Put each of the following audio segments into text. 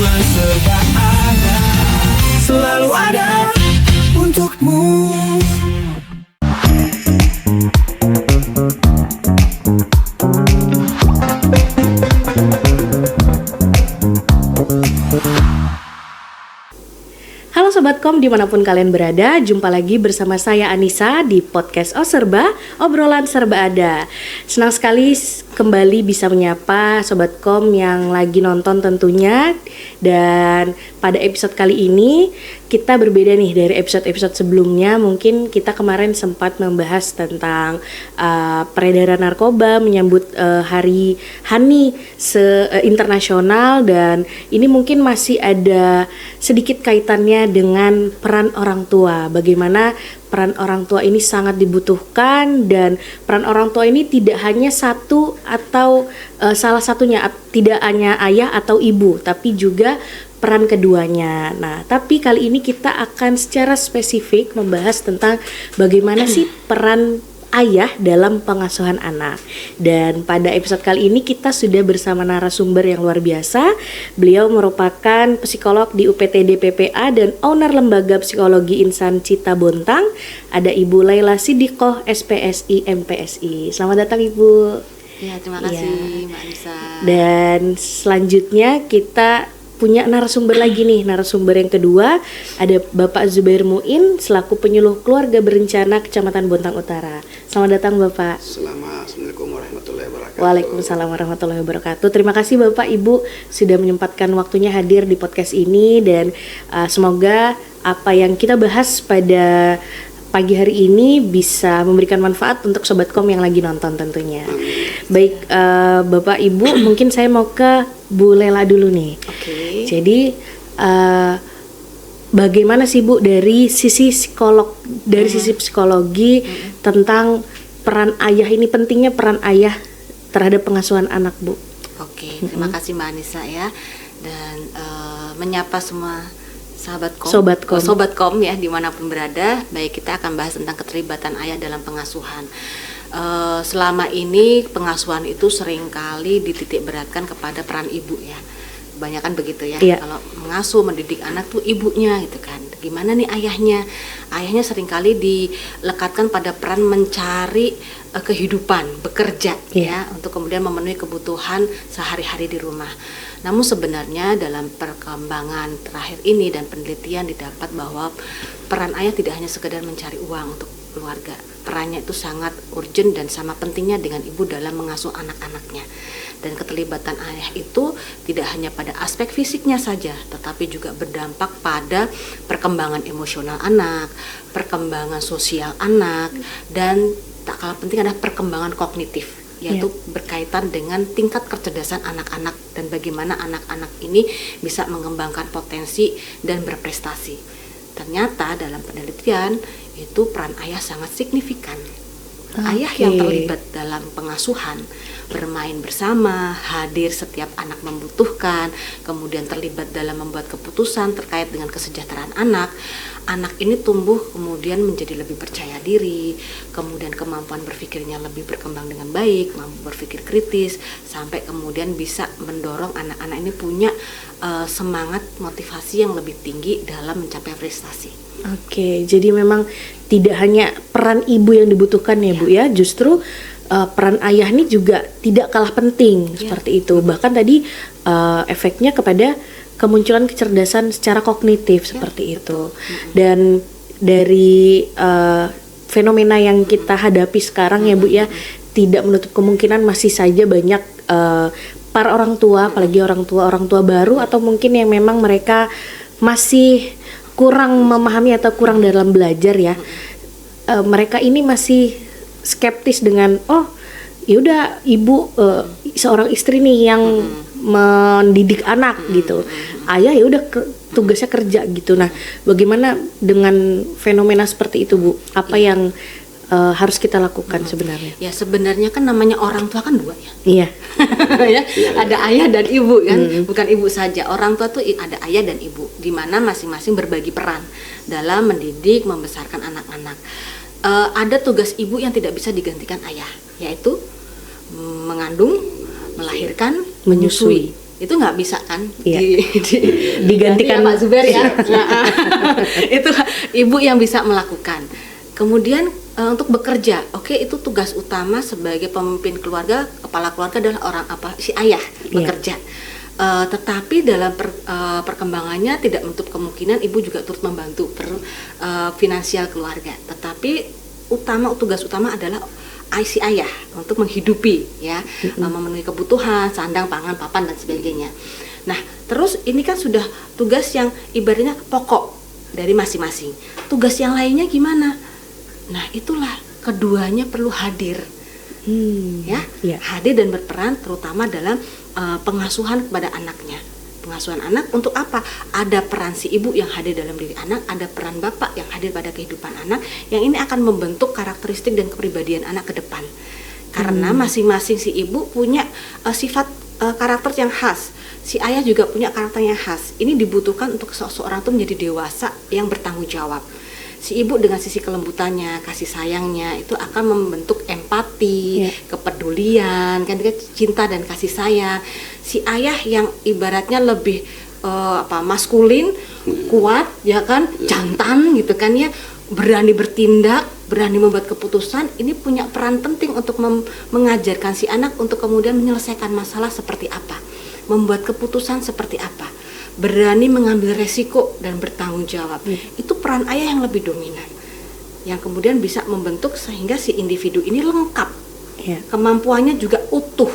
obrolan serba ada, selalu ada untukmu. Halo Sobat Kom dimanapun kalian berada, jumpa lagi bersama saya Anissa di podcast Serba, obrolan serba ada. Senang sekali kembali bisa menyapa Sobat Kom yang lagi nonton tentunya. Dan pada episode kali ini kita berbeda nih dari episode-episode sebelumnya. Mungkin kita kemarin sempat membahas tentang peredaran narkoba, menyambut Hari HANI internasional, dan ini mungkin masih ada sedikit kaitannya dengan peran orang tua. Bagaimana peran orang tua ini sangat dibutuhkan, dan peran orang tua ini tidak hanya satu atau salah satunya, tidak hanya ayah atau ibu, tapi juga peran keduanya. Nah, tapi kali ini kita akan secara spesifik membahas tentang bagaimana sih peran ayah dalam pengasuhan anak. Dan pada episode kali ini kita sudah bersama narasumber yang luar biasa. Beliau merupakan psikolog di UPTD PPA dan owner Lembaga Psikologi Insan Cita Bontang. Ada Ibu Laila Sidikoh, SPSI MPSI. Selamat datang Ibu. Ya, terima kasih Mbak Anissa. Dan selanjutnya kita punya narasumber lagi nih, narasumber yang kedua ada Bapak Zubair Muin selaku penyuluh keluarga berencana Kecamatan Bontang Utara. Selamat datang Bapak. Assalamualaikum warahmatullahi wabarakatuh. Waalaikumsalam warahmatullahi wabarakatuh. Terima kasih Bapak Ibu sudah menyempatkan waktunya hadir di podcast ini, dan semoga apa yang kita bahas pada pagi hari ini bisa memberikan manfaat untuk Sobat Kom yang lagi nonton tentunya. Baik, Bapak Ibu, mungkin saya mau ke Bu Lela dulu nih. Oke. Jadi bagaimana sih Bu dari sisi psikolog, dari sisi psikologi tentang peran ayah ini, pentingnya peran ayah terhadap pengasuhan anak Bu? Oke, terima kasih Mbak Anissa ya. Dan menyapa semua Sobat Kom ya dimanapun berada. Baik, kita akan bahas tentang keterlibatan ayah dalam pengasuhan. Selama ini pengasuhan itu seringkali dititik beratkan kepada peran ibu ya. Kebanyakan begitu ya. Iya. Kalau mengasuh, mendidik anak tuh ibunya gitu kan. Gimana nih ayahnya? Ayahnya seringkali dilekatkan pada peran mencari kehidupan, bekerja ya, untuk kemudian memenuhi kebutuhan sehari-hari di rumah. Namun sebenarnya dalam perkembangan terakhir ini dan penelitian didapat bahwa peran ayah tidak hanya sekedar mencari uang untuk keluarga. Perannya itu sangat urgent dan sama pentingnya dengan ibu dalam mengasuh anak-anaknya. Dan keterlibatan ayah itu tidak hanya pada aspek fisiknya saja, tetapi juga berdampak pada perkembangan emosional anak, perkembangan sosial anak, dan tak kalah penting adalah perkembangan kognitif, yaitu berkaitan dengan tingkat kecerdasan anak-anak dan bagaimana anak-anak ini bisa mengembangkan potensi dan berprestasi. Ternyata dalam penelitian itu peran ayah sangat signifikan. Ayah yang terlibat dalam pengasuhan, bermain bersama, hadir setiap anak membutuhkan, kemudian terlibat dalam membuat keputusan terkait dengan kesejahteraan anak. Anak ini tumbuh kemudian menjadi lebih percaya diri, kemudian kemampuan berpikirnya lebih berkembang dengan baik, mampu berpikir kritis, sampai kemudian bisa mendorong anak-anak ini punya semangat motivasi yang lebih tinggi dalam mencapai prestasi. Oke, jadi memang tidak hanya peran ibu yang dibutuhkan ya Bu ya, justru peran ayah ini juga tidak kalah penting seperti itu. Bahkan tadi efeknya kepada kemunculan kecerdasan secara kognitif seperti itu. Dan dari fenomena yang kita hadapi sekarang ya Bu ya, tidak menutup kemungkinan masih saja banyak para orang tua, apalagi orang tua baru, atau mungkin yang memang mereka masih kurang memahami atau kurang dalam belajar ya. Mereka ini masih skeptis dengan yaudah ibu seorang istri nih yang mendidik anak gitu, ayah ya udah tugasnya kerja gitu. Nah, bagaimana dengan fenomena seperti itu Bu? Apa yang harus kita lakukan sebenarnya? Ya sebenarnya kan namanya orang tua kan dua ya. Iya. Ya, ada ayah dan ibu kan, bukan ibu saja. Orang tua tuh ada ayah dan ibu, di mana masing-masing berbagi peran dalam mendidik, membesarkan anak-anak. Ada tugas ibu yang tidak bisa digantikan ayah, yaitu mengandung, melahirkan, menyusui. itu nggak bisa kan Iya. Digantikan. ya, Pak Zubair ya. Nah, itu ibu yang bisa melakukan. Kemudian untuk bekerja, oke, itu tugas utama sebagai pemimpin keluarga, kepala keluarga adalah orang si ayah bekerja. Tetapi dalam perkembangannya tidak menutup kemungkinan ibu juga turut membantu finansial keluarga. Tetapi tugas utama adalah si ayah untuk menghidupi ya, memenuhi kebutuhan sandang, pangan, papan dan sebagainya. Nah, terus ini kan sudah tugas yang ibaratnya pokok dari masing-masing. Tugas yang lainnya gimana? Nah, itulah keduanya perlu hadir. Ya, hadir dan berperan terutama dalam pengasuhan kepada anaknya. Pengasuhan anak untuk apa? Ada peran si ibu yang hadir dalam diri anak, ada peran bapak yang hadir pada kehidupan anak, yang ini akan membentuk karakteristik dan kepribadian anak ke depan. Karena masing-masing si ibu punya sifat karakter yang khas. Si ayah juga punya karakter yang khas. Ini dibutuhkan untuk seseorang itu menjadi dewasa yang bertanggung jawab. Si ibu dengan sisi kelembutannya, kasih sayangnya itu akan membentuk empati, kepedulian, kan, cinta dan kasih sayang. Si ayah yang ibaratnya lebih maskulin, kuat, ya kan, jantan gitu kan ya, berani bertindak, berani membuat keputusan. Ini punya peran penting untuk mengajarkan si anak untuk kemudian menyelesaikan masalah seperti apa, membuat keputusan seperti apa, berani mengambil resiko dan bertanggung jawab. Itu peran ayah yang lebih dominan, yang kemudian bisa membentuk sehingga si individu ini lengkap, kemampuannya juga utuh.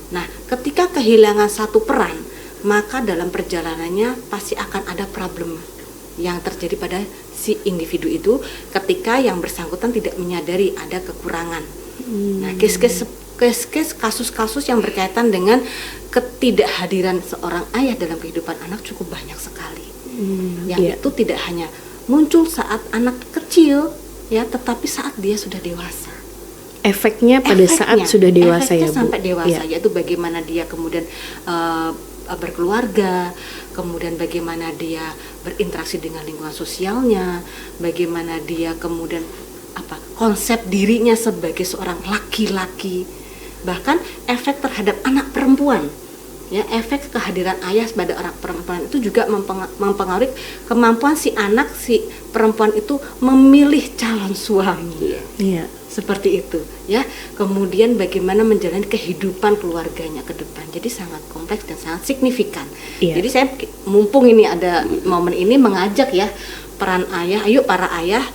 Nah, ketika kehilangan satu peran, maka dalam perjalanannya pasti akan ada problem yang terjadi pada si individu itu ketika yang bersangkutan tidak menyadari ada kekurangan. Nah, kasus-kasus yang berkaitan dengan ketidakhadiran seorang ayah dalam kehidupan anak cukup banyak sekali. Yang itu tidak hanya muncul saat anak kecil ya, tetapi saat dia sudah dewasa. Efeknya saat sudah dewasa ya, Bu. Sampai dewasa, yaitu bagaimana dia kemudian berkeluarga, kemudian bagaimana dia berinteraksi dengan lingkungan sosialnya, bagaimana dia kemudian konsep dirinya sebagai seorang laki-laki. Bahkan efek terhadap anak perempuan, ya, efek kehadiran ayah pada orang perempuan itu juga mempengaruhi kemampuan si anak, si perempuan itu memilih calon suami. Seperti itu, ya. Kemudian bagaimana menjalani kehidupan keluarganya ke depan. Jadi sangat kompleks dan sangat signifikan. Jadi saya mumpung ini ada momen ini mengajak ya peran ayah, ayo para ayah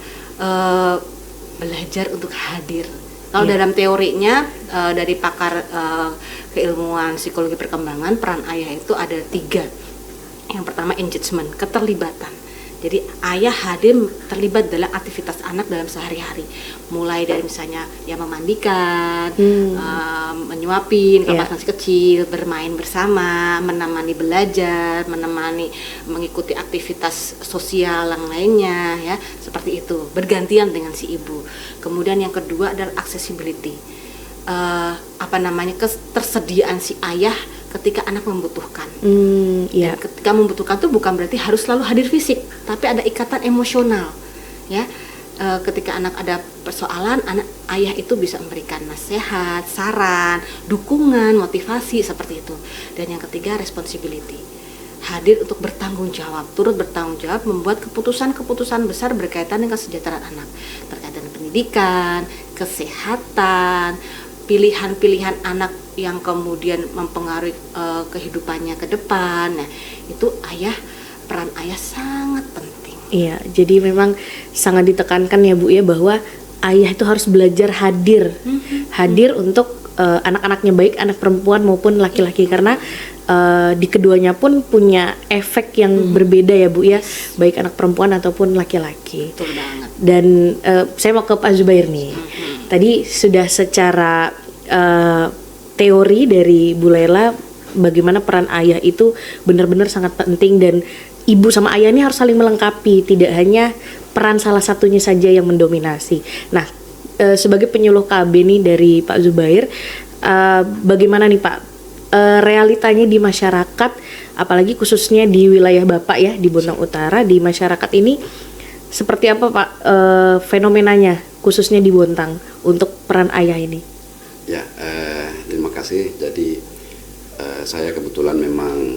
belajar untuk hadir. Kalau dalam teorinya dari pakar keilmuan psikologi perkembangan, peran ayah itu ada 3. Yang pertama engagement, keterlibatan. Jadi ayah hadir terlibat dalam aktivitas anak dalam sehari-hari, mulai dari misalnya ya memandikan, menyuapin kalau masih kecil, bermain bersama, menemani belajar, menemani mengikuti aktivitas sosial yang lainnya, ya seperti itu, bergantian dengan si ibu. Kemudian yang kedua adalah accessibility, ketersediaan si ayah ketika anak membutuhkan. Dan ketika membutuhkan itu bukan berarti harus selalu hadir fisik, tapi ada ikatan emosional, ya. Ketika anak ada persoalan, ayah itu bisa memberikan nasihat, saran, dukungan, motivasi seperti itu. Dan yang ketiga responsibility, hadir untuk bertanggung jawab, turut bertanggung jawab membuat keputusan-keputusan besar berkaitan dengan kesejahteraan anak, terkait dengan pendidikan, kesehatan, pilihan-pilihan anak yang kemudian mempengaruhi kehidupannya ke depan. Nah, itu peran ayah sangat penting. Iya, jadi memang sangat ditekankan ya Bu ya, bahwa ayah itu harus belajar hadir, hadir untuk anak-anaknya, baik anak perempuan maupun laki-laki, karena di keduanya pun punya efek yang berbeda ya Bu ya, baik anak perempuan ataupun laki-laki. Betul banget. Dan saya mau ke Pak Zubair nih. Tadi sudah secara teori dari Bu Laila bagaimana peran ayah itu benar-benar sangat penting, dan ibu sama ayah ini harus saling melengkapi, tidak hanya peran salah satunya saja yang mendominasi. Nah, sebagai penyuluh KB nih dari Pak Zubair, bagaimana nih Pak realitanya di masyarakat, apalagi khususnya di wilayah Bapak ya, di Bontang Utara, di masyarakat ini seperti apa Pak fenomenanya khususnya di Bontang untuk peran ayah ini? Ya, terima kasih. Jadi saya kebetulan memang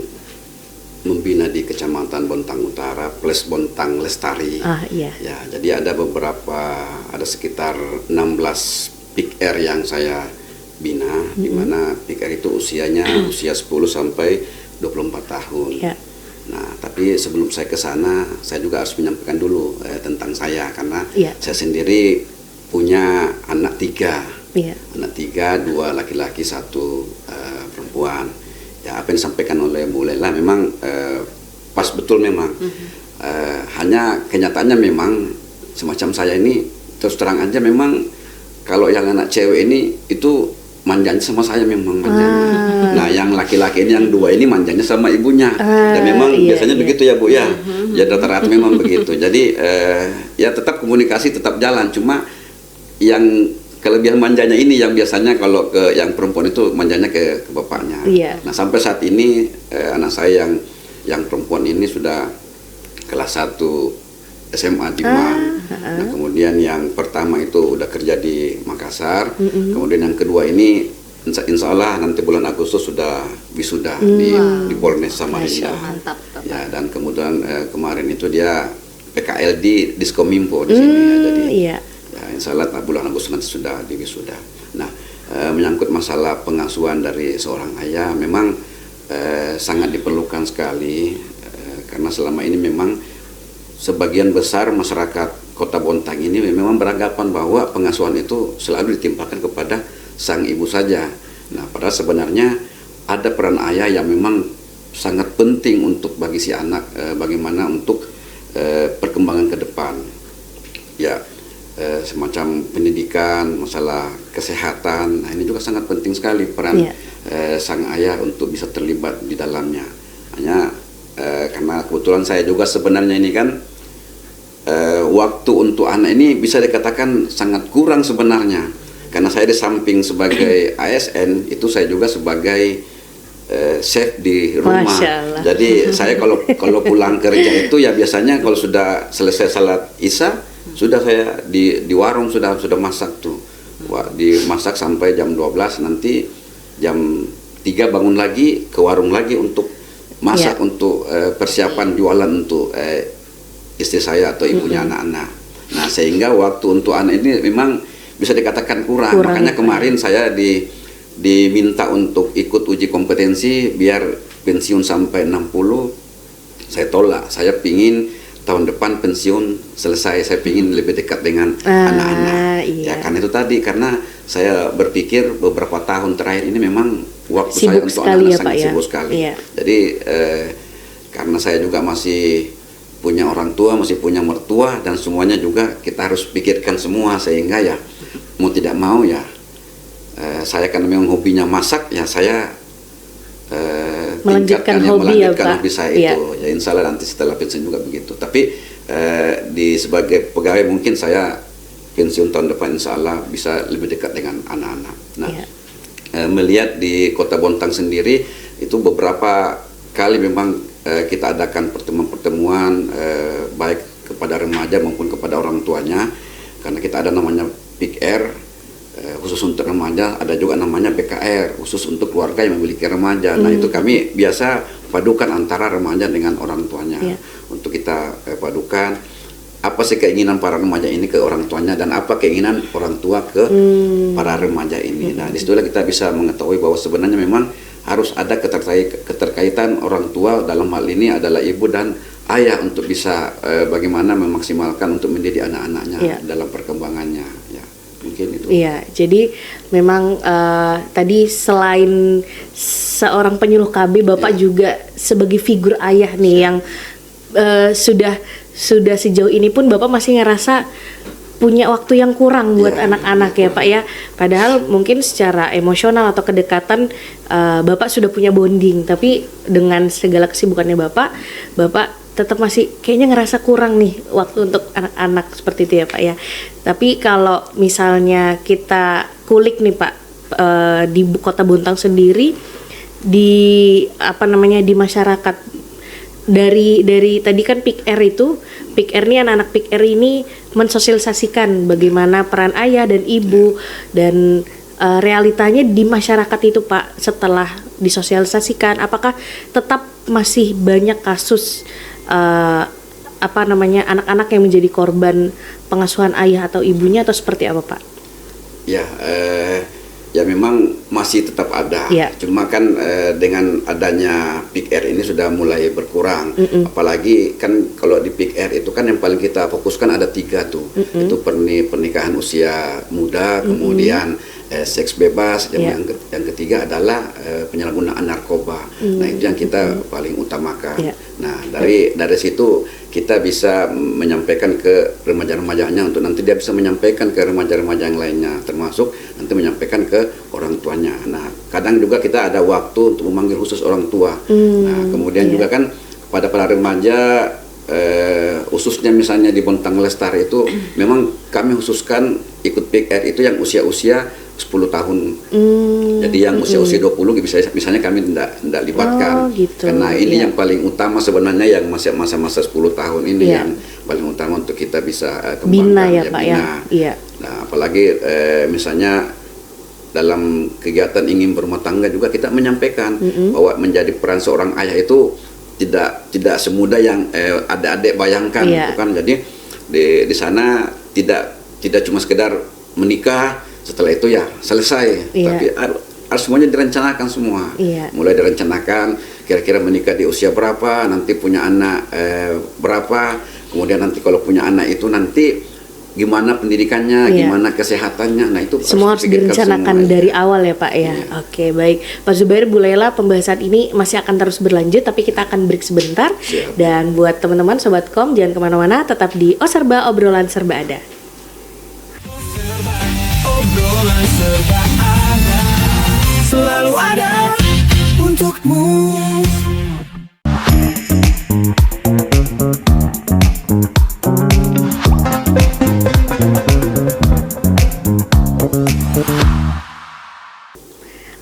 membina di Kecamatan Bontang Utara plus Bontang Lestari. Iya. Ya, jadi ada sekitar 16 PIK-R yang saya bina, di mana PIK-R itu usia 10 sampai 24 tahun. Iya. Nah, tapi sebelum saya ke sana, saya juga harus menyampaikan dulu tentang saya, karena Iya. saya sendiri punya anak 3. Iya. Anak 3, 2 laki-laki, 1 perempuan. Ya, apa yang disampaikan oleh Bu Lela memang pas betul memang. Hanya kenyataannya memang semacam saya ini terus terang aja memang kalau yang anak cewek ini itu manjanya sama saya memang manjanya. Nah, yang laki-laki ini yang 2 ini manjanya sama ibunya. Dan memang iya, biasanya iya. begitu ya Bu ya. Ya rata-rata memang begitu. Jadi ya tetap komunikasi tetap jalan, cuma yang kelebihan manjanya ini yang biasanya kalau ke yang perempuan itu manjanya ke bapaknya. Iya. Nah, sampai saat ini anak saya yang perempuan ini sudah kelas 1 SMA di MAN. Nah, kemudian yang pertama itu udah kerja di Makassar. Kemudian yang kedua ini insya Allah nanti bulan Agustus sudah wisuda di Polres Samarinda. Mantap. Ya, dan kemudian kemarin itu dia PKL di Diskominfo di sini ya. Jadi Iya. ya, insya Allah bulan Agustus nanti sudah diwisuda. Nah, menyangkut masalah pengasuhan dari seorang ayah memang sangat diperlukan sekali, karena selama ini memang sebagian besar masyarakat Kota Bontang ini memang beranggapan bahwa pengasuhan itu selalu ditimpakan kepada sang ibu saja. Nah, padahal sebenarnya ada peran ayah yang memang sangat penting untuk bagi si anak, bagaimana untuk perkembangan ke depan. Ya, semacam pendidikan, masalah kesehatan. Nah, ini juga sangat penting sekali peran sang ayah untuk bisa terlibat di dalamnya. Hanya karena kebetulan saya juga sebenarnya ini kan waktu untuk anak ini bisa dikatakan sangat kurang sebenarnya, karena saya di samping sebagai ASN itu saya juga sebagai chef di rumah. Jadi saya kalau pulang kerja itu ya biasanya kalau sudah selesai salat Isya sudah saya di warung sudah masak tuh. Dimasak sampai jam 12, nanti jam 3 bangun lagi ke warung lagi untuk masak untuk persiapan jualan untuk istri saya atau ibunya anak-anak. Nah, sehingga waktu untuk anak ini memang bisa dikatakan kurang. Makanya kemarin saya diminta untuk ikut uji kompetensi biar pensiun sampai 60. Saya tolak. Saya pingin tahun depan pensiun selesai. Saya pingin lebih dekat dengan anak-anak. Ya, karena itu tadi, karena saya berpikir beberapa tahun terakhir ini memang waktu sibuk saya untuk anak-anak sangat ya, sibuk sekali. Iya. Jadi karena saya juga masih punya orang tua, masih punya mertua, dan semuanya juga kita harus pikirkan semua, sehingga ya mau tidak mau ya saya kan memang hobinya masak, ya saya melanjutkan hobi saya itu. Ya, insya Allah nanti setelah pensiun juga begitu. Tapi sebagai pegawai mungkin saya pensiun tahun depan insya Allah bisa lebih dekat dengan anak-anak. Nah, melihat di Kota Bontang sendiri itu beberapa kali memang kita adakan pertemuan-pertemuan baik kepada remaja maupun kepada orang tuanya, karena kita ada namanya PIK-R khusus untuk remaja, ada juga namanya PKR khusus untuk keluarga yang memiliki remaja. Nah, itu kami biasa padukan antara remaja dengan orang tuanya untuk kita padukan apa sih keinginan para remaja ini ke orang tuanya dan apa keinginan orang tua ke para remaja ini. Nah, disitulah kita bisa mengetahui bahwa sebenarnya memang harus ada keterkaitan orang tua, dalam hal ini adalah ibu dan ayah, untuk bisa bagaimana memaksimalkan untuk mendidik anak-anaknya dalam perkembangannya. Ya, mungkin itu. Iya, jadi memang tadi selain seorang penyuluh KB, Bapak juga sebagai figur ayah nih yang sudah sejauh ini pun Bapak masih ngerasa punya waktu yang kurang buat anak-anak ya Pak ya. Padahal mungkin secara emosional atau kedekatan Bapak sudah punya bonding, tapi dengan segala kesibukannya Bapak tetap masih kayaknya ngerasa kurang nih waktu untuk anak-anak seperti itu ya Pak ya. Tapi kalau misalnya kita kulik nih Pak, di Kota Bontang sendiri, di di masyarakat, dari tadi kan PIK-R ini anak-anak PIK-R ini mensosialisasikan bagaimana peran ayah dan ibu dan realitanya di masyarakat itu Pak setelah disosialisasikan, apakah tetap masih banyak kasus anak-anak yang menjadi korban pengasuhan ayah atau ibunya atau seperti apa Pak? Ya, ya memang masih tetap ada. Ya. Cuma kan dengan adanya Peak Air ini sudah mulai berkurang. Apalagi kan kalau di Peak Air itu kan yang paling kita fokuskan ada 3 tuh. Itu pernikahan usia muda, kemudian seks bebas, dan yang ketiga adalah penyalahgunaan narkoba. Nah itu yang kita paling utamakan. Nah dari situ kita bisa menyampaikan ke remaja-remajanya untuk nanti dia bisa menyampaikan ke remaja-remaja yang lainnya, termasuk nanti menyampaikan ke orang tuanya. Nah kadang juga kita ada waktu untuk memanggil khusus orang tua. Nah kemudian juga kan pada para remaja khususnya misalnya di Bontang Lestari itu memang kami khususkan ikut Peak Air itu yang usia-usia 10 tahun. Jadi yang usia-usia 20 misalnya kami tidak libatkan. Gitu. Karena ini yang paling utama sebenarnya yang masa-masa 10 tahun ini yang paling utama untuk kita bisa kembangkan. Bina ya Pak ya. Iya. Nah, apalagi misalnya dalam kegiatan ingin berumah tangga juga kita menyampaikan bahwa menjadi peran seorang ayah itu tidak semudah yang adik-adik bayangkan, gitu kan. Jadi di sana tidak cuma sekedar menikah, setelah itu ya selesai, tapi harus semuanya direncanakan semua. Mulai direncanakan kira-kira menikah di usia berapa, nanti punya anak berapa, kemudian nanti kalau punya anak itu nanti gimana pendidikannya, gimana kesehatannya. Nah itu semua harus direncanakan dari awal ya Pak ya. Oke, baik Pak Zubair, Bu Laila, pembahasan ini masih akan terus berlanjut, tapi kita akan break sebentar. Dan buat teman-teman Sobatkom jangan kemana-mana, tetap di Oserba, obrolan serba ada. Obrolan serba ada, selalu ada untukmu.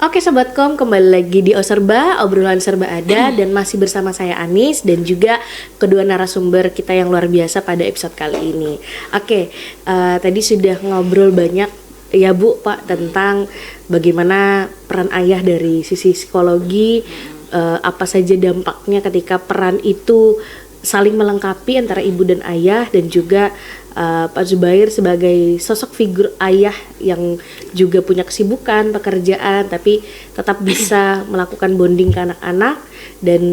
Oke Sobatkom, kembali lagi di Oserba, obrolan serba ada, dan masih bersama saya Anis dan juga kedua narasumber kita yang luar biasa pada episode kali ini. Oke, tadi sudah ngobrol banyak ya Bu, Pak, tentang bagaimana peran ayah dari sisi psikologi, apa saja dampaknya ketika peran itu saling melengkapi antara ibu dan ayah, dan juga Pak Zubair sebagai sosok figur ayah yang juga punya kesibukan, pekerjaan, tapi tetap bisa melakukan bonding ke anak-anak dan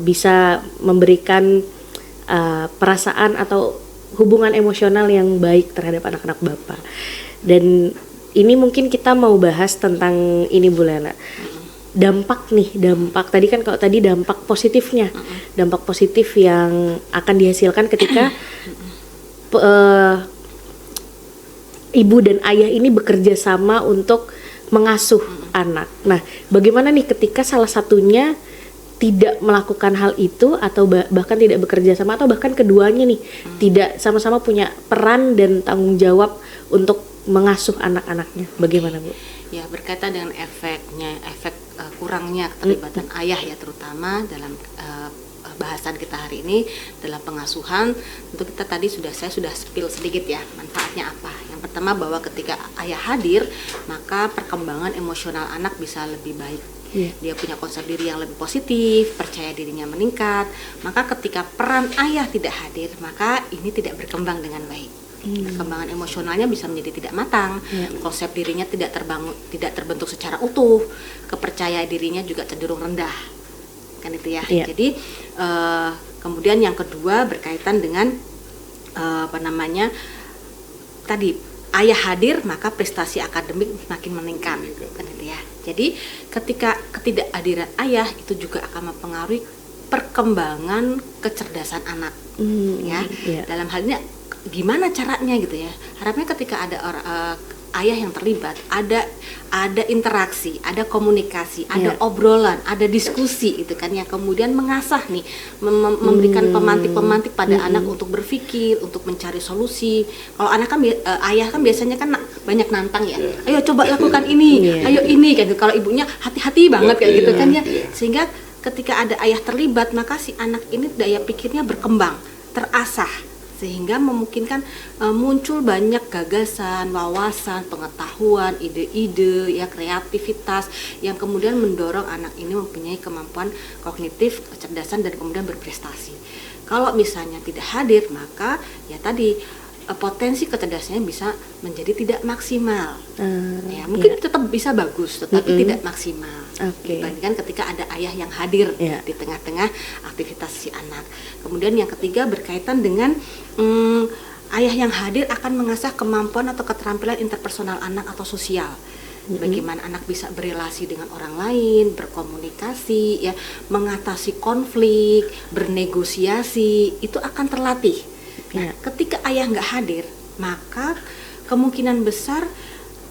bisa memberikan perasaan atau hubungan emosional yang baik terhadap anak-anak Bapak. Dan ini mungkin kita mau bahas tentang ini Bu Lela. Dampak tadi kan kalau tadi dampak positifnya, dampak positif yang akan dihasilkan ketika ibu dan ayah ini bekerja sama untuk mengasuh anak. Nah, bagaimana nih ketika salah satunya tidak melakukan hal itu, atau bahkan tidak bekerja sama, atau bahkan keduanya nih tidak sama-sama punya peran dan tanggung jawab untuk mengasuh anak-anaknya. Bagaimana Bu? Ya, berkaitan dengan efek kurangnya keterlibatan ayah ya, terutama dalam bahasan kita hari ini dalam pengasuhan. Untuk kita tadi saya sudah spill sedikit ya manfaatnya apa. Yang pertama, bahwa ketika ayah hadir maka perkembangan emosional anak bisa lebih baik. Dia punya konsep diri yang lebih positif, percaya dirinya meningkat. Maka ketika peran ayah tidak hadir, maka ini tidak berkembang dengan baik. Perkembangan emosionalnya bisa menjadi tidak matang, konsep dirinya tidak terbentuk secara utuh, kepercayaan dirinya juga cenderung rendah, kan itu ya. Jadi kemudian yang kedua berkaitan dengan tadi ayah hadir maka prestasi akademik makin meningkat, kan itu ya. Jadi ketika ketidakhadiran ayah itu juga akan mempengaruhi perkembangan kecerdasan anak, Dalam hal ini gimana caranya gitu ya. Harapnya ketika ada ayah yang terlibat, ada interaksi, ada komunikasi, ada obrolan, ada diskusi gitu kan, yang kemudian mengasah nih, memberikan pemantik-pemantik pada anak untuk berpikir, untuk mencari solusi. Kalau anak kan ayah kan biasanya kan banyak nantang ya, ayo coba lakukan ini, ayo ini kan. Kalau ibunya hati-hati banget kayak gitu kan ya. Sehingga ketika ada ayah terlibat, maka si anak ini daya pikirnya berkembang, terasah, sehingga memungkinkan muncul banyak gagasan, wawasan, pengetahuan, ide-ide, ya kreativitas yang kemudian mendorong anak ini mempunyai kemampuan kognitif, kecerdasan dan kemudian berprestasi. Kalau misalnya tidak hadir, maka ya tadi potensi kecerdasannya bisa menjadi tidak maksimal. Ya, mungkin tetap bisa bagus, tetapi tidak maksimal. Dibandingkan ketika ada ayah yang hadir di tengah-tengah aktivitas si anak. Kemudian yang ketiga berkaitan dengan ayah yang hadir akan mengasah kemampuan atau keterampilan interpersonal anak atau sosial. Bagaimana anak bisa berelasi dengan orang lain, berkomunikasi, ya, mengatasi konflik, bernegosiasi, itu akan terlatih. Nah, ketika ayah nggak hadir, maka kemungkinan besar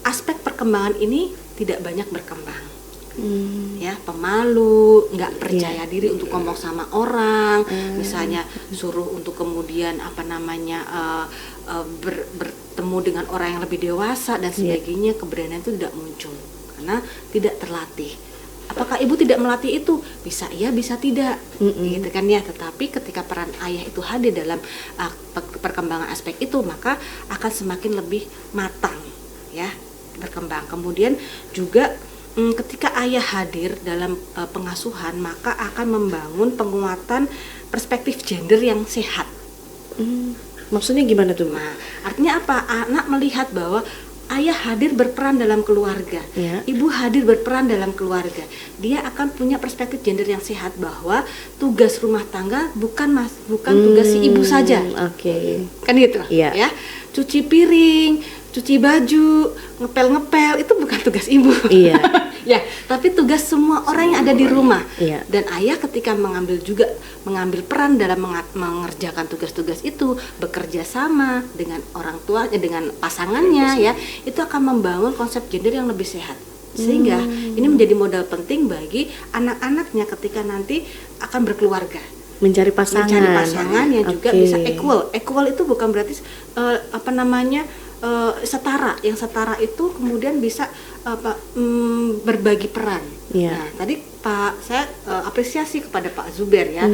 aspek perkembangan ini tidak banyak berkembang. Ya, pemalu, nggak percaya diri untuk ngomong sama orang, misalnya suruh untuk kemudian bertemu dengan orang yang lebih dewasa dan sebagainya, keberanian itu tidak muncul karena tidak terlatih. Apakah ibu tidak melatih itu? Bisa iya, bisa tidak, gitu kan ya. Tetapi ketika peran ayah itu hadir dalam perkembangan aspek itu, maka akan semakin lebih matang, ya, berkembang. Kemudian juga ketika ayah hadir dalam pengasuhan, maka akan membangun penguatan perspektif gender yang sehat. Maksudnya gimana tuh? Nah, artinya apa? Anak melihat bahwa ayah hadir berperan dalam keluarga, ibu hadir berperan dalam keluarga. Dia akan punya perspektif gender yang sehat bahwa tugas rumah tangga bukan tugas si ibu saja. Kan gitu, ya. Cuci piring, cuci baju, ngepel itu bukan tugas ibu. Ya, tapi tugas semua orang yang ada di rumah. Dan ayah ketika mengambil peran dalam mengerjakan tugas-tugas itu, bekerja sama dengan orang tuanya, dengan pasangannya, ya, itu akan membangun konsep gender yang lebih sehat. Sehingga ini menjadi modal penting bagi anak-anaknya ketika nanti akan berkeluarga. Mencari pasangan yang juga bisa equal. Equal itu bukan berarti setara. Yang setara itu kemudian bisa berbagi peran. Nah, tadi saya apresiasi kepada Pak Zuber, ya.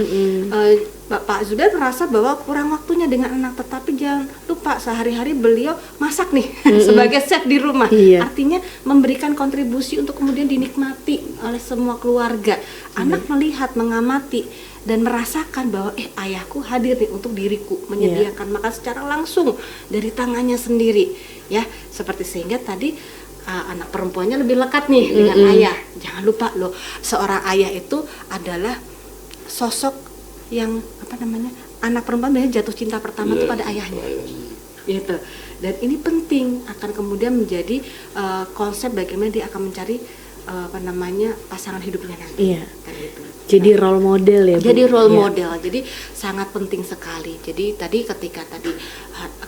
Pak Zuber merasa bahwa kurang waktunya dengan anak, tetapi jangan lupa sehari-hari beliau masak nih sebagai chef di rumah. Artinya memberikan kontribusi untuk kemudian dinikmati oleh semua keluarga. Anak melihat, mengamati dan merasakan bahwa ayahku hadir nih untuk diriku, menyediakan makan secara langsung dari tangannya sendiri, ya, seperti sehingga tadi anak perempuannya lebih lekat nih dengan ayah. Jangan lupa loh, seorang ayah itu adalah sosok yang anak perempuan biasanya jatuh cinta pertama itu pada ayahnya, gitu. Dan ini penting akan kemudian menjadi konsep bagaimana dia akan mencari pasangan hidupnya nanti. Kan gitu. Jadi role model ya, Bu? Jadi role model, jadi sangat penting sekali. Jadi ketika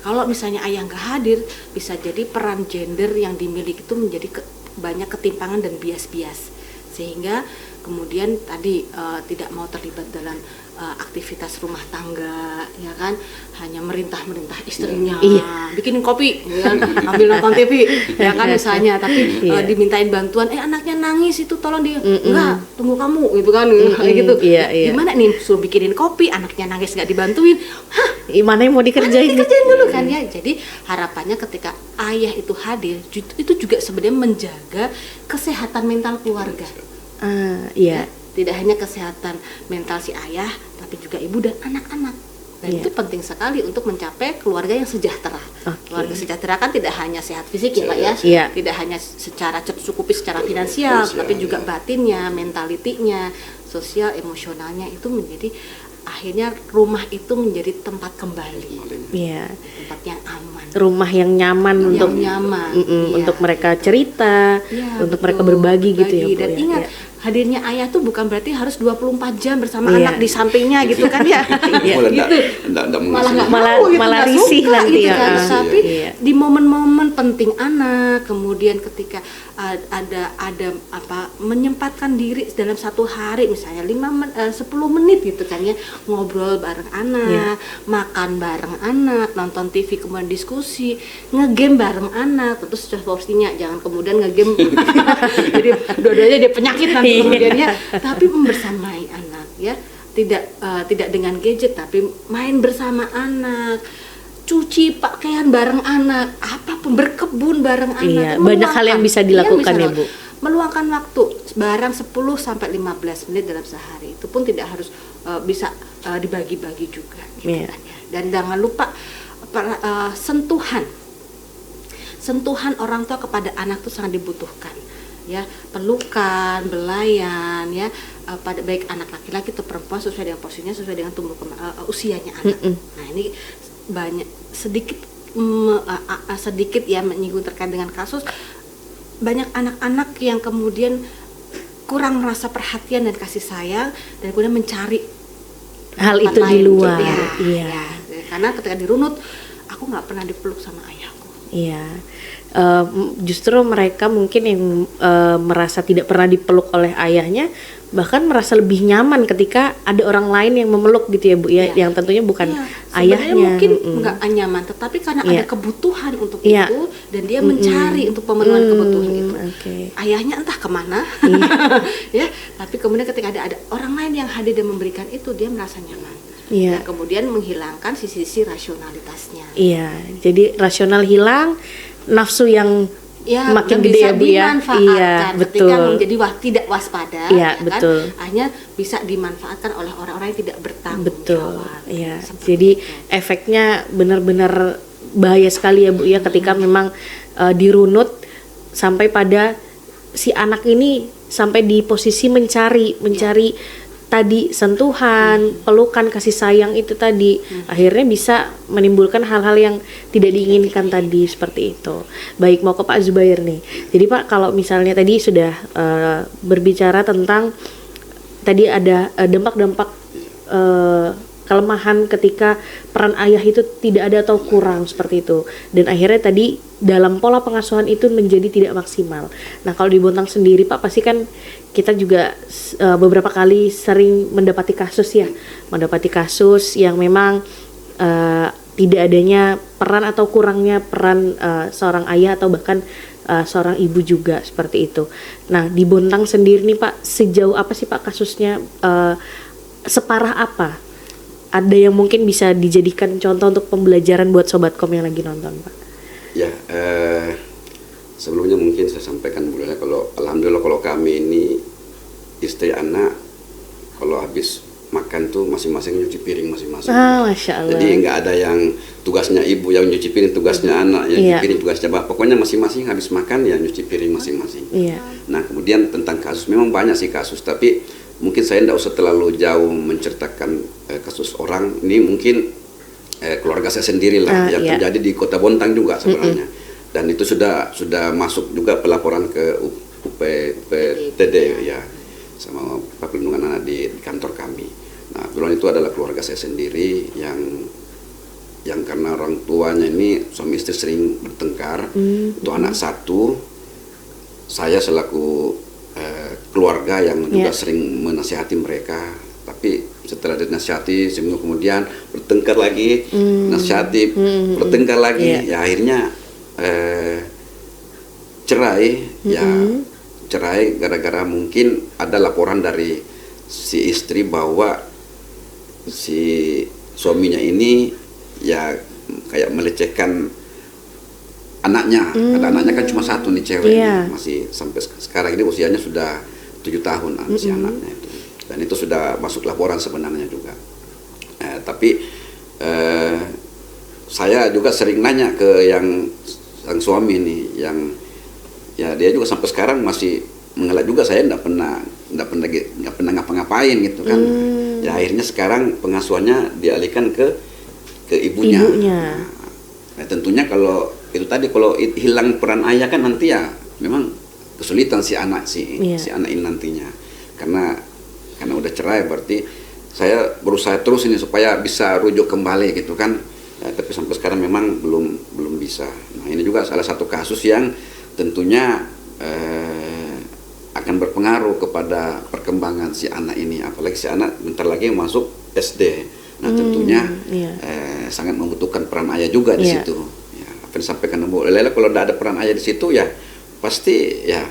kalau misalnya ayah nggak hadir, bisa jadi peran gender yang dimiliki itu menjadi banyak ketimpangan dan bias-bias, sehingga kemudian tadi tidak mau terlibat dalam aktivitas rumah tangga, ya kan, hanya merintah istrinya, bikinin kopi, ya kan, ambil nonton TV, ya kan misalnya, tapi dimintain bantuan, anaknya nangis itu tolong enggak, tunggu kamu, gitu kan, kayak gitu. Gimana nih, suruh bikinin kopi, anaknya nangis nggak dibantuin, mana yang mau dikerjain? Dikerjain dulu kan, ya. Jadi harapannya ketika ayah itu hadir, itu juga sebenarnya menjaga kesehatan mental keluarga. Tidak hanya kesehatan mental si ayah, tapi juga ibu dan anak-anak. Dan itu penting sekali untuk mencapai keluarga yang sejahtera. Keluarga sejahtera kan tidak hanya sehat fisik, ya Pak, ya. Tidak hanya secara tercukupi secara finansial, tapi juga batinnya, mentalitinya, sosial, emosionalnya itu menjadi akhirnya rumah itu menjadi tempat kembali. Tempat yang aman. Rumah yang nyaman untuk mereka cerita, untuk mereka berbagi gitu ya, Bu. Dan ingat, hadirnya ayah tuh bukan berarti harus 24 jam bersama anak di sampingnya gitu kan, ya. Malah risih suka, nanti, gitu ya. kan. Tapi di momen-momen penting anak, kemudian ketika ada menyempatkan diri dalam satu hari, misalnya 10 menit gitu kan, ya, ngobrol bareng anak, makan bareng anak, nonton TV, kemudian diskusi, ngegame bareng anak. Terus porsinya jangan kemudian ngegame jadi dua-duanya dia penyakit nanti kemudiannya, tapi membersamai anak, ya. tidak dengan gadget, tapi main bersama anak, cuci pakaian bareng anak, apapun, berkebun bareng anak. Iya, banyak hal yang bisa dilakukan ya, Bu. Meluangkan waktu barang 10 sampai 15 menit dalam sehari. Itu pun tidak harus bisa dibagi-bagi juga gitu Iya. kan ya. Dan jangan lupa sentuhan orang tua kepada anak itu sangat dibutuhkan ya, pelukan, belayan ya, pada baik anak laki-laki atau perempuan sesuai dengan porsinya, sesuai dengan usianya anak. Nah, ini banyak sedikit ya menyinggung terkait dengan kasus banyak anak-anak yang kemudian kurang merasa perhatian dan kasih sayang, dan kemudian mencari Hal tempat itu di lain. luar. Ya, Iya. ya. Karena ketika dirunut, aku nggak pernah dipeluk sama ayahku. Iya. Justru mereka mungkin yang merasa tidak pernah dipeluk oleh ayahnya, bahkan merasa lebih nyaman ketika ada orang lain yang memeluk gitu ya, Bu ya, Iya. yang tentunya bukan Iya, sebenarnya ayahnya. mungkin nggak nyaman, tetapi karena Iya. ada kebutuhan untuk Iya. itu, dan dia mencari untuk pemenuhan kebutuhan itu. Oke. Ayahnya entah kemana, ya. Tapi kemudian ketika ada orang lain yang hadir dan memberikan itu, dia merasa nyaman. Iya. Dan kemudian menghilangkan sisi rasionalitasnya. Iya, jadi rasional hilang, nafsu yang Ya, makin dan gede bisa ya, Bu ya. dimanfaatkan Iya, ketika betul. menjadi tidak waspada, Iya, ya betul. kan? Akhirnya bisa dimanfaatkan oleh orang-orang yang tidak bertanggung Betul, jawab. iya. Seperti Jadi itu. efeknya benar-benar bahaya sekali ya, Bu ya, ketika memang dirunut sampai pada si anak ini sampai di posisi mencari tadi sentuhan, pelukan, kasih sayang itu tadi, akhirnya bisa menimbulkan hal-hal yang tidak diinginkan tadi, seperti itu. Baik, mau ke Pak Zubair nih. Jadi Pak, kalau misalnya tadi sudah berbicara tentang tadi ada dampak-dampak kelemahan ketika peran ayah itu tidak ada atau kurang seperti itu, dan akhirnya tadi dalam pola pengasuhan itu menjadi tidak maksimal. Nah, kalau di Bontang sendiri Pak, pasti kan kita juga beberapa kali sering mendapati kasus yang memang tidak adanya peran atau kurangnya peran seorang ayah atau bahkan seorang ibu juga seperti itu. Nah, di Bontang sendiri nih Pak, sejauh apa sih Pak kasusnya, separah apa? Ada yang mungkin bisa dijadikan contoh untuk pembelajaran buat Sobatkom yang lagi nonton, Pak? Ya, sebelumnya mungkin saya sampaikan dulu ya, kalau alhamdulillah kalau kami ini istri anak kalau habis makan tuh masing-masing nyuci piring masing-masing. Masya Allah. Jadi nggak ada yang tugasnya ibu yang nyuci piring, tugasnya anak yang nyuci piring, tugasnya bapak. Pokoknya masing-masing habis makan ya nyuci piring masing-masing. Iya. Nah, kemudian tentang kasus, memang banyak sih kasus, tapi mungkin saya tidak usah terlalu jauh menceritakan kasus orang. Ini mungkin keluarga saya sendiri lah yang iya. terjadi di Kota Bontang juga sebenarnya. Dan itu sudah masuk juga pelaporan ke UPTD ya, sama perlindungan anak di kantor kami. Nah, kebetulan itu adalah keluarga saya sendiri yang karena orang tuanya ini suami istri sering bertengkar. Itu anak satu, saya selaku keluarga yang juga sering menasihati mereka, tapi setelah dinasihati seminggu kemudian bertengkar lagi, nasihati bertengkar lagi, ya akhirnya cerai. Cerai gara-gara mungkin ada laporan dari si istri bahwa si suaminya ini ya kayak melecehkan anaknya. Karena anaknya kan cuma satu nih, cewek nih, masih sampai sekarang ini usianya sudah 7 tahun si anaknya itu. Dan itu sudah masuk laporan sebenarnya juga. Tapi saya juga sering nanya ke yang suami nih, yang ya dia juga sampai sekarang masih mengelak juga, saya nggak pernah ngapa-ngapain gitu kan. Ya akhirnya sekarang pengasuhannya dialihkan ke ibunya. Nah, tentunya kalau itu tadi, kalau hilang peran ayah kan nanti ya memang kesulitan si anak ini nantinya, karena udah cerai. Berarti saya berusaha terus ini supaya bisa rujuk kembali gitu kan ya, tapi sampai sekarang memang belum bisa. Nah, ini juga salah satu kasus yang tentunya akan berpengaruh kepada perkembangan si anak ini, apalagi si anak bentar lagi masuk SD. Nah, tentunya sangat membutuhkan peran ayah juga di situ. Ya, apa yang disampaikan Bu Lela, kalau tidak ada peran ayah di situ ya pasti ya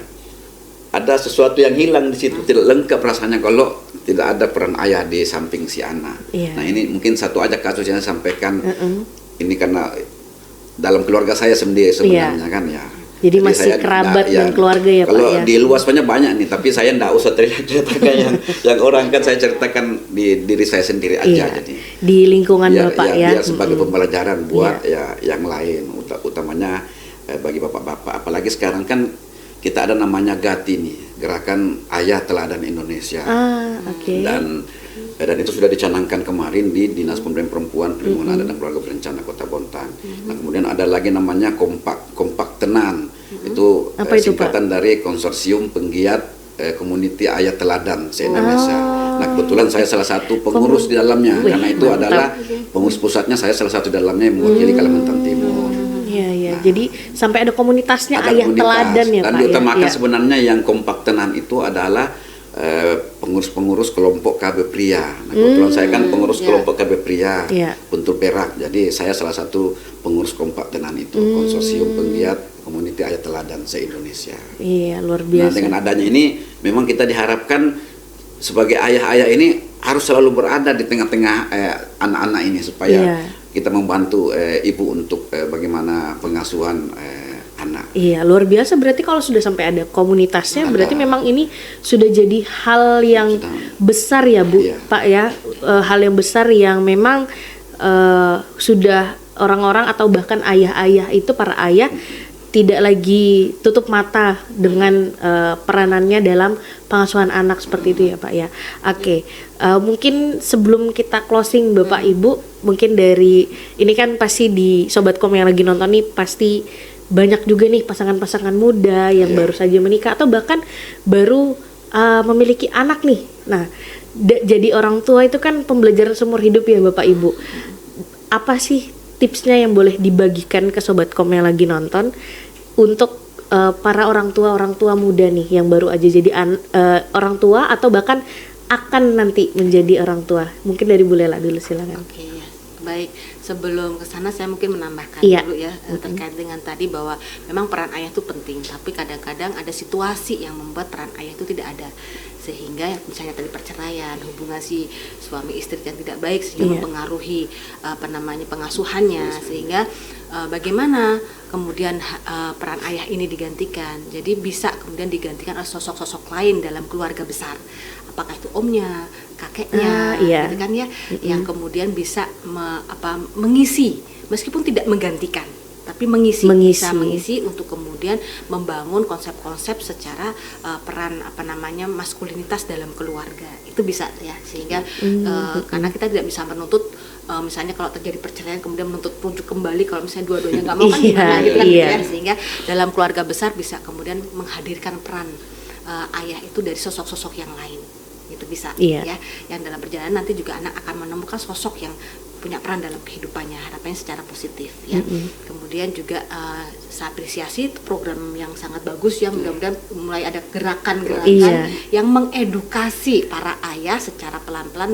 ada sesuatu yang hilang di situ, tidak lengkap rasanya kalau tidak ada peran ayah di samping si anak. Nah ini mungkin satu aja kasus yang saya sampaikan. Ini karena dalam keluarga saya sendiri sebenarnya kan ya. Jadi masih saya kerabat dan keluarga ya Pak kalau ya. di luas banyak nih, tapi saya enggak usah ceritakan yang orang kan, saya ceritakan di diri saya sendiri aja. Jadi di lingkungan Bapak ya. Biar sebagai pembelajaran buat yang lain, utamanya bagi bapak-bapak. Apalagi sekarang kan kita ada namanya GATI nih, Gerakan Ayah Teladan Indonesia. Dan itu sudah dicanangkan kemarin di Dinas Pemberdayaan Perempuan, Perlindungan Anak dan Keluarga Berencana Kota Bontang. Nah, kemudian ada lagi namanya Kompak Tenan. Itu singkatan dari Konsorsium Penggiat Komuniti Ayah Teladan se-Indonesia. Nah, kebetulan saya salah satu pengurus di dalamnya. Karena itu adalah pengurus pusatnya, saya salah satu di dalamnya yang mewakili Kalimantan Timur. Iya. Jadi sampai ada komunitasnya Ayah Teladan ya Pak. Dan diutamakan sebenarnya yang Kompak Tenan itu adalah pengurus-pengurus kelompok KB Pria. Nah, kebetulan saya kan pengurus kelompok KB Pria Buntul Perak. Jadi saya salah satu pengurus Kompak Tenan itu, Konsorsium Penggiat Komuniti Ayah Teladan se-Indonesia. Iya, luar biasa. Nah, dengan adanya ini memang kita diharapkan sebagai ayah-ayah ini harus selalu berada di tengah-tengah anak-anak ini supaya kita membantu ibu untuk bagaimana pengasuhan anak. Iya, luar biasa. Berarti kalau sudah sampai ada komunitasnya, berarti memang ini sudah jadi hal yang besar ya Bu, Pak ya. Hal yang besar yang memang sudah orang-orang atau bahkan ayah-ayah itu, para ayah tidak lagi tutup mata dengan peranannya dalam pengasuhan anak seperti itu ya Pak ya. Oke. Mungkin sebelum kita closing Bapak Ibu, mungkin dari ini kan pasti di Sobatkom yang lagi nonton nih pasti banyak juga nih pasangan-pasangan muda yang baru saja menikah atau bahkan baru memiliki anak nih. Nah, jadi orang tua itu kan pembelajaran seumur hidup ya Bapak Ibu. Apa sih tipsnya yang boleh dibagikan ke Sobatkom yang lagi nonton untuk para orang tua muda nih yang baru aja jadi orang tua atau bahkan akan nanti menjadi orang tua? Mungkin dari Bu Lela dulu, silakan. Oke, baik. Sebelum ke sana saya mungkin menambahkan dulu ya terkait dengan tadi bahwa memang peran ayah itu penting, tapi kadang-kadang ada situasi yang membuat peran ayah itu tidak ada, sehingga misalnya tadi perceraian, hubungan si suami istri yang tidak baik sehingga mempengaruhi pengasuhannya, sehingga bagaimana kemudian peran ayah ini digantikan. Jadi bisa kemudian digantikan oleh sosok-sosok lain dalam keluarga besar. Apakah itu omnya, kakeknya, gitu kan ya, yang kemudian bisa mengisi, meskipun tidak menggantikan, tapi bisa mengisi untuk kemudian membangun konsep-konsep secara peran maskulinitas dalam keluarga. Itu bisa ya, sehingga karena kita tidak bisa menuntut misalnya kalau terjadi perceraian kemudian menuntut rujuk kembali kalau misalnya dua-duanya nggak mau kan gimana gitu kan ya, sehingga dalam keluarga besar bisa kemudian menghadirkan peran ayah itu dari sosok-sosok yang lain. Itu bisa ya, yang dalam perjalanan nanti juga anak akan menemukan sosok yang punya peran dalam kehidupannya, harapannya secara positif ya. Kemudian juga saya apresiasi program yang sangat bagus ya, mudah-mudahan mulai ada gerakan-gerakan yang mengedukasi para ayah secara pelan-pelan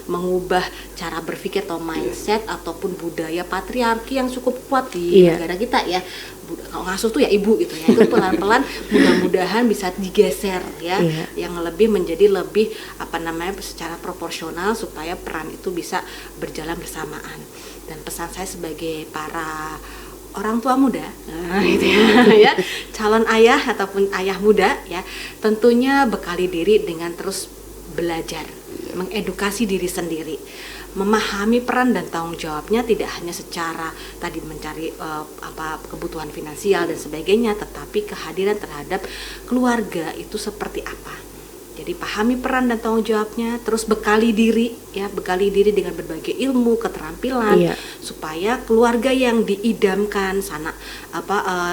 mengubah cara berpikir atau mindset ataupun budaya patriarki yang cukup kuat di negara kita ya. Kalau ngasuh tuh ya ibu gitu ya, itu pelan-pelan mudah-mudahan bisa digeser ya, yang menjadi lebih secara proporsional supaya peran itu bisa berjalan bersamaan. Dan pesan saya sebagai para orang tua muda gitu ya, calon ayah ataupun ayah muda ya, tentunya bekali diri dengan terus belajar, mengedukasi diri sendiri, memahami peran dan tanggung jawabnya tidak hanya secara tadi mencari kebutuhan finansial dan sebagainya, tetapi kehadiran terhadap keluarga itu seperti apa. Jadi pahami peran dan tanggung jawabnya, terus bekali diri dengan berbagai ilmu, keterampilan supaya keluarga yang diidamkan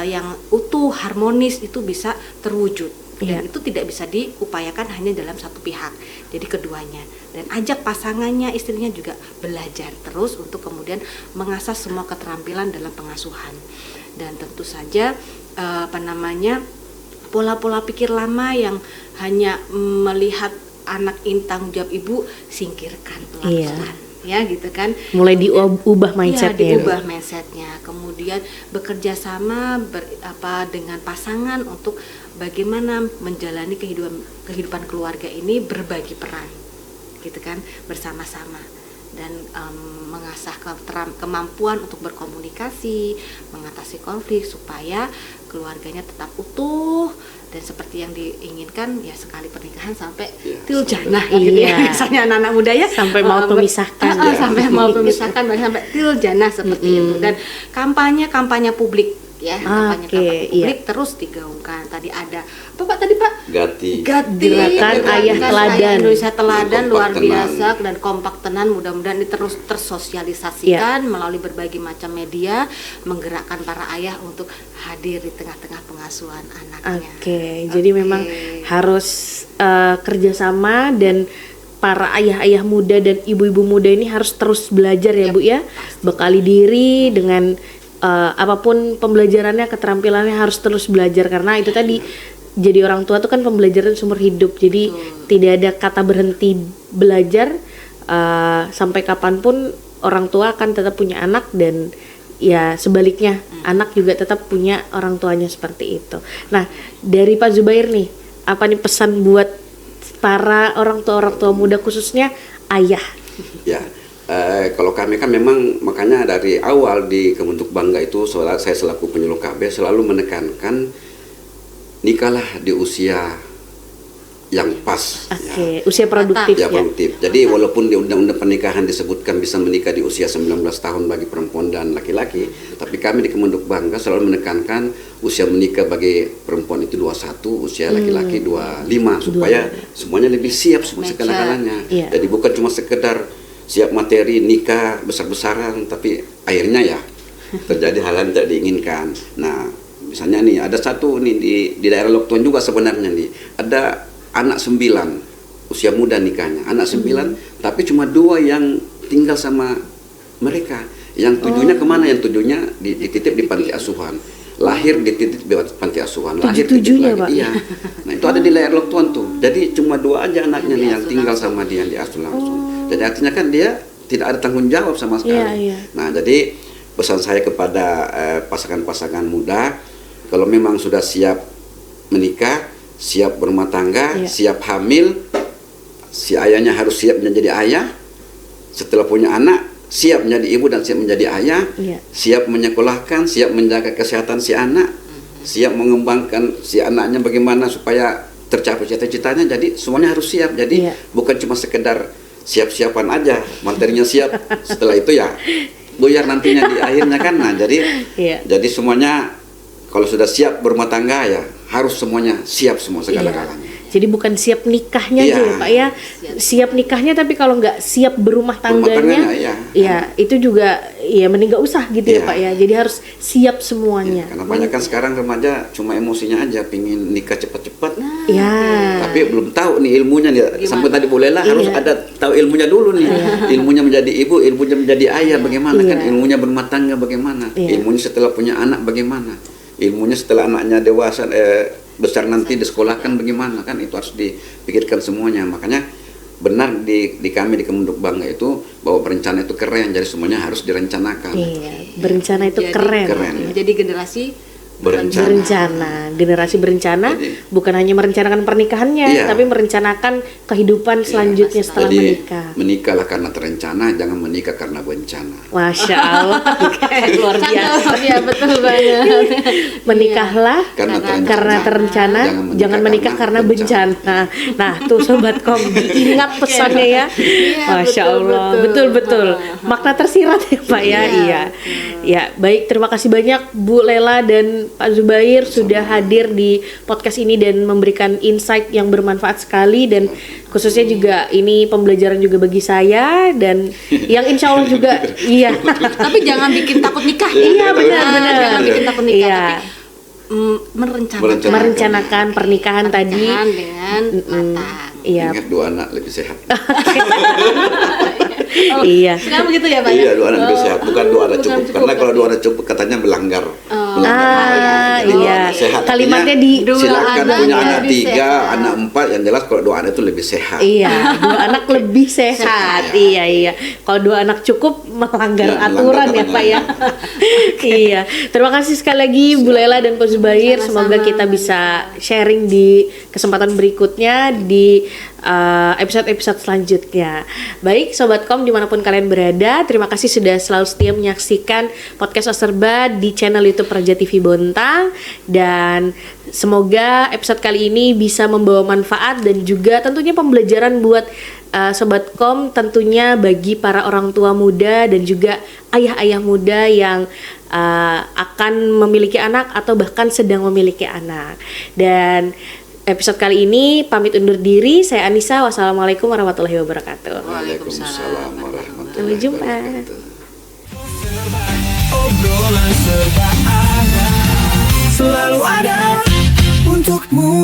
yang utuh, harmonis itu bisa terwujud. Dan itu tidak bisa diupayakan hanya dalam satu pihak, jadi keduanya. Dan ajak pasangannya, istrinya juga belajar terus untuk kemudian mengasah semua keterampilan dalam pengasuhan. Dan tentu saja pola-pola pikir lama yang hanya melihat anak ini tanggung jawab ibu, singkirkan pelan-pelan ya gitu kan. Mulai diubah mindsetnya. Iya, diubah mindsetnya. Kemudian bekerja sama dengan pasangan untuk bagaimana menjalani kehidupan keluarga ini, berbagi peran, gitu kan, bersama-sama, dan mengasah kemampuan untuk berkomunikasi, mengatasi konflik supaya keluarganya tetap utuh dan seperti yang diinginkan, ya sekali pernikahan sampai til jannah gitu ya. Misalnya anak-anak muda ya sampai mau memisahkan sampai mau memisahkan, sampai til jannah seperti itu. Dan kampanye publik ya, kampanye publik terus digaungkan. Tadi ada apa Pak tadi Pak? Gati Gerakan Ayah Teladan. Indonesia Teladan luar Kompak biasa dan kompak tenan. Mudah-mudahan ini terus tersosialisasikan melalui berbagai macam media, menggerakkan para ayah untuk hadir di tengah-tengah pengasuhan anaknya. Jadi memang harus kerjasama, dan para ayah-ayah muda dan ibu-ibu muda ini harus terus belajar ya Bu ya, bekali diri dengan apapun pembelajarannya, keterampilannya harus terus belajar, karena itu tadi jadi orang tua itu kan pembelajaran sumber hidup. Jadi tidak ada kata berhenti belajar, sampai kapanpun orang tua akan tetap punya anak, dan ya sebaliknya anak juga tetap punya orang tuanya seperti itu. Nah, dari Pak Zubair nih, apa nih pesan buat para orang tua muda khususnya ayah? Ya, kalau kami kan memang makanya dari awal di Kementuk Bangga itu saya selaku penyuluh KB selalu menekankan nikahlah di usia yang pas, usia produktif ya produktif. Jadi walaupun di undang-undang pernikahan disebutkan bisa menikah di usia 19 tahun bagi perempuan dan laki-laki, tapi kami di Kementuk Bangga selalu menekankan usia menikah bagi perempuan itu 21, usia laki-laki 25, supaya semuanya lebih siap segala-galanya. Jadi bukan cuma sekedar siap materi nikah besar-besaran, tapi akhirnya ya terjadi hal yang tidak diinginkan. Nah, misalnya nih ada satu nih di daerah Loktuan juga sebenarnya nih, ada anak 9 usia muda nikahnya, anak 9 tapi cuma 2 yang tinggal sama mereka. Yang 7-nya kemana? Yang 7-nya dititip di panti asuhan, lahir dititip di panti asuhan, lahir dititip lagi. Pak? Iya. Nah itu ada di daerah Loktuan tuh. Jadi cuma 2 aja anaknya nih yang tinggal sama dia, diasuh langsung. Jadi artinya kan dia tidak ada tanggung jawab sama sekali. Nah jadi pesan saya kepada pasangan-pasangan muda, kalau memang sudah siap menikah, siap berumah tangga, siap hamil, si ayahnya harus siap menjadi ayah. Setelah punya anak, siap menjadi ibu dan siap menjadi ayah, siap menyekolahkan, siap menjaga kesehatan si anak, siap mengembangkan si anaknya bagaimana supaya tercapai cita-citanya. Jadi semuanya harus siap. Jadi bukan cuma sekedar siap-siapan aja, materinya siap. Setelah itu ya buyar nantinya di akhirnya kan. Nah jadi semuanya kalau sudah siap berumah tangga ya harus semuanya siap semua segala-galanya. Jadi bukan siap nikahnya aja ya Pak ya, siap nikahnya tapi kalau nggak siap berumah tangganya, ya itu juga ya mending nggak usah gitu ya Pak ya. Jadi harus siap semuanya. Karena banyak kan sekarang remaja cuma emosinya aja, pingin nikah cepat-cepat. Tapi belum tahu nih ilmunya nih. Sampai tadi Bu Lela harus ada tahu ilmunya dulu nih. Ilmunya menjadi ibu, ilmunya menjadi ayah bagaimana kan, ilmunya berumah tangga bagaimana, ilmunya setelah punya anak bagaimana, ilmunya setelah anaknya dewasa besar nanti disekolahkan bagaimana kan, itu harus dipikirkan semuanya. Makanya benar di kami di Kementuk Bangga itu bahwa berencana itu keren, jadi semuanya harus direncanakan. Berencana itu keren. Jadi generasi berencana, generasi berencana, bukan hanya merencanakan pernikahannya, tapi merencanakan kehidupan selanjutnya setelah menikah. Menikahlah karena terencana, jangan menikah karena bencana. Masya Allah, luar biasa. Ya betul banget. Menikahlah karena terencana, jangan menikah karena bencana. Nah, tuh Sobat Kom, diingat pesannya ya. Masya Allah, betul. Makna tersirat ya Pak ya. Ya, baik, terima kasih banyak Bu Lela dan Pak Zubair sudah hadir di podcast ini dan memberikan insight yang bermanfaat sekali, dan khususnya juga ini pembelajaran juga bagi saya dan yang insya Allah juga tapi jangan bikin takut nikah. Benar. Jangan bikin takut nikah, tapi merencanakan pernikahan tadi dengan matang. Ingat 2 anak lebih sehat. Iya. Sekarang begitu ya Pak? Iya, 2 anak lebih sehat, bukan 2 anak cukup. Karena kalau 2 anak cukup katanya melanggar Jadi iya. doa sehat. Kalimatnya Artinya, di silakan anak punya anak lebih 3, sehat. anak 4, yang jelas kalau 2 anak itu lebih sehat. Iya, 2 anak lebih sehat. Iya. Kalau 2 anak cukup melanggar Ya, aturan ya melanggar Pak ya. Iya. Terima kasih sekali lagi Bu Lela dan Pak Zubair. Semoga kita bisa sharing di kesempatan berikutnya di episode-episode selanjutnya. Baik, Sobatkom dimanapun kalian berada, terima kasih sudah selalu setia menyaksikan podcast Oserba di channel YouTube Raja TV Bontang, dan semoga episode kali ini bisa membawa manfaat dan juga tentunya pembelajaran buat Sobatkom, tentunya bagi para orang tua muda dan juga ayah-ayah muda yang akan memiliki anak atau bahkan sedang memiliki anak. Dan episode kali ini pamit undur diri, saya Anissa. Wassalamualaikum warahmatullahi wabarakatuh. Waalaikumsalam warahmatullahi Sampai jumpa. wabarakatuh. Obrolan serba ada, selalu ada untukmu.